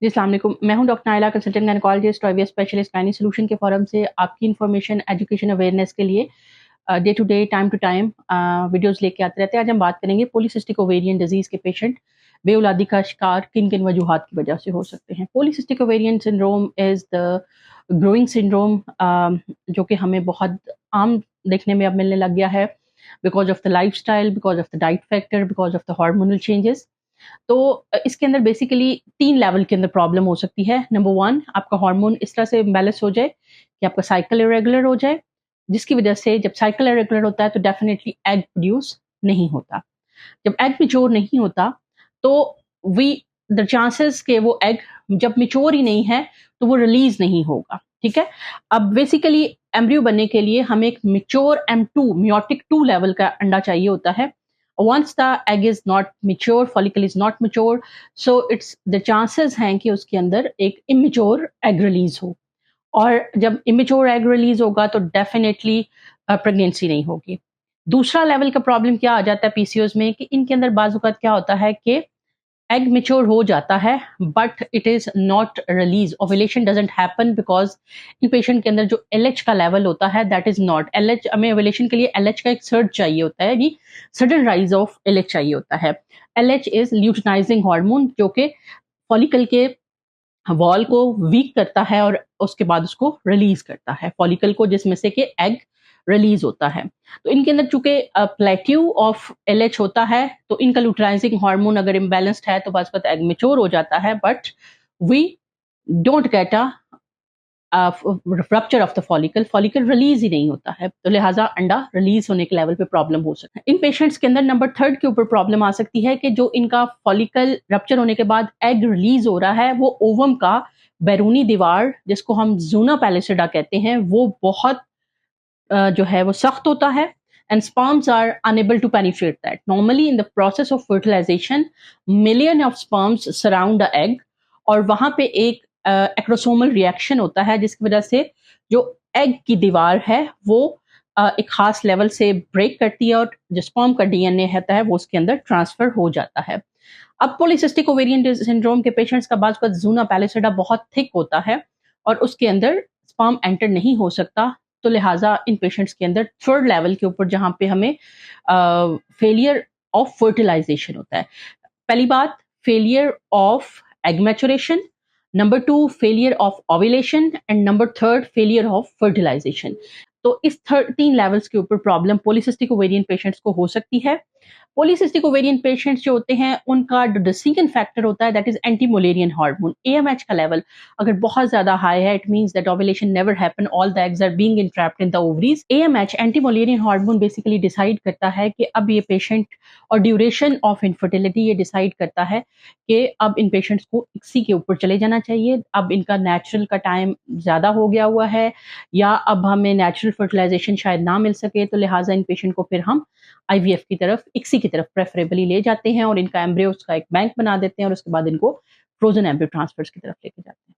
जी, अस्सलाम वालेकुम। मैं हूँ डॉक्टर नाइला, कंसल्टेंट गायनेकोलॉजिस्ट और आईवीएफ स्पेशलिस्ट गायनी सॉल्यूशन के फोरम से आपकी इन्फॉर्मेशन, एजुकेशन, अवेयरनेस के लिए day to day, time to time videos लेके आते रहते हैं। आज हम बात करेंगे पॉलीसिस्टिक ओवेरियन डिजीज़ के पेशेंट बेऔलादी का शिकार किन-किन वजूहात की वजह से हो सकते हैं। Polycystic ovarian syndrome is the growing syndrome जो कि हमें बहुत आम देखने में अब मिलने लग गया है because of the lifestyle, because of the diet factor, because of the hormonal changes. तो इसके अंदर बेसिकली 3 लेवल के अंदर प्रॉब्लम हो सकती है। नंबर 1, आपका हार्मोन इस तरह से इम्बैलेंस हो जाए कि आपका साइकिल इरेगुलर हो जाए, जिसकी वजह से जब साइकिल इरेगुलर होता है तो डेफिनिटली एग प्रोड्यूस नहीं होता। जब एग मैच्योर नहीं होता तो वी द चांसेस कि वो एग जब मैच्योर ही नहीं है तो वो रिलीज नहीं होगा। ठीक है? अब बेसिकली एम्ब्रियो बनने के लिए हमें एक मैच्योर M2 मेयोटिक 2 लेवल का अंडा चाहिए होता है। Once the egg is not mature, follicle is not mature, so it's the chances हैं कि उसके अंदर एक immature egg release हो, और जब immature egg release होगा तो डेफिनेटली प्रेगनेंसी नहीं होगी। दूसरा लेवल का प्रॉब्लम क्या आ जाता है पीसीओएस में कि इनके अंदर बाज़ औक़ात क्या होता है कि एग मैच्योर हो जाता है but it is not release, ovulation doesn't happen because in patient के अंदर जो एलएच का लेवल होता है दैट इज़ नॉट एलएच। हमें ओव्यूलेशन के लिए एलएच का एक सर्ज चाहिए होता है, यानी सडन राइज ऑफ एलएच चाहिए होता है। एलएच इज़ ल्यूटिनाइजिंग हार्मोन जो कि फॉलिकल के वॉल को वीक करता है और उसके बाद उसको रिलीज करता है फॉलिकल को, जिसमें से कि एग रिलीज होता है। तो इनके अंदर चूंकि प्लेट्यू ऑफ एलएच होता है तो इनका ल्यूटिनाइजिंग हार्मोन अगर इम्बैलेंस्ड है तो बस एग मेच्योर हो जाता है but we don't get a rupture of the follicle, follicle release ही नहीं होता है, तो लिहाजा अंडा रिलीज होने के लेवल पे प्रॉब्लम हो सकता है। इन पेशेंट्स के अंदर नंबर 3 के ऊपर प्रॉब्लम आ सकती है कि जो इनका फॉलिकल रप्चर होने के बाद एग रिलीज हो रहा है वो ओवम का बैरूनी दीवार, जिसको हम ज़ूना पैलिसिडा कहते हैं, वो बहुत जो है वो सख्त होता है and sperms are unable to penetrate that. Normally in the process of fertilization, million of sperms surround the egg और वहां पे एक एक्रोसोमल रिएक्शन होता है जिसकी वजह से जो एग की दीवार है वो एक खास लेवल से ब्रेक करती है और जो स्पर्म का डीएनए होता है वो उसके अंदर ट्रांसफर हो जाता है। अब पॉलीसिस्टिक ओवेरियन सिंड्रोम के पेशेंट्स का बाज़ ज़ूना पैलिसिडा बहुत थिक होता है और उसके अंदर स्पर्म एंटर नहीं हो सकता, तो लिहाजा इन पेशेंट्स के अंदर 3rd लेवल के ऊपर जहां पे हमें फेलियर ऑफ फर्टिलाइजेशन होता है। पहली बात, failure of egg maturation, number 2 failure of ovulation and number 3 failure of fertilisation. तो इस 3 लेवल्स के ऊपर प्रॉब्लम पॉलीसिस्टिक ओवेरियन पेशेंट्स को हो सकती है। पॉलीसिस्टिक ओवेरियन पेशेंट्स जो होते हैं उनका जो डिसीजन फैक्टर होता है that is anti Mullerian hormone, AMH का लेवल अगर बहुत ज्यादा हाई है it means that ovulation never happen, all the eggs are being entrapped in the ovaries. AMH anti Mullerian hormone basically decide करता है कि अब ये पेशेंट और ड्यूरेशन ऑफ इनफर्टिलिटी ये डिसाइड करता है कि अब इन पेशेंट्स को इक्सी के ऊपर चले जाना चाहिए, अब इनका नेचुरल का टाइम ज्यादा हो गया हुआ है या अब हमें नेचुरल फर्टिलाइजेशन शायद ना मिल सके, तो लिहाजा इन पेशेंट को फिर हम आईवीएफ की तरफ, इक्सी की तरफ प्रेफरेबली ले जाते हैं और इनका एम्ब्रियोस का एक बैंक बना देते हैं और उसके बाद इनको फ्रोजन एम्ब्रियो ट्रांसफर्स की तरफ लेके जाते हैं।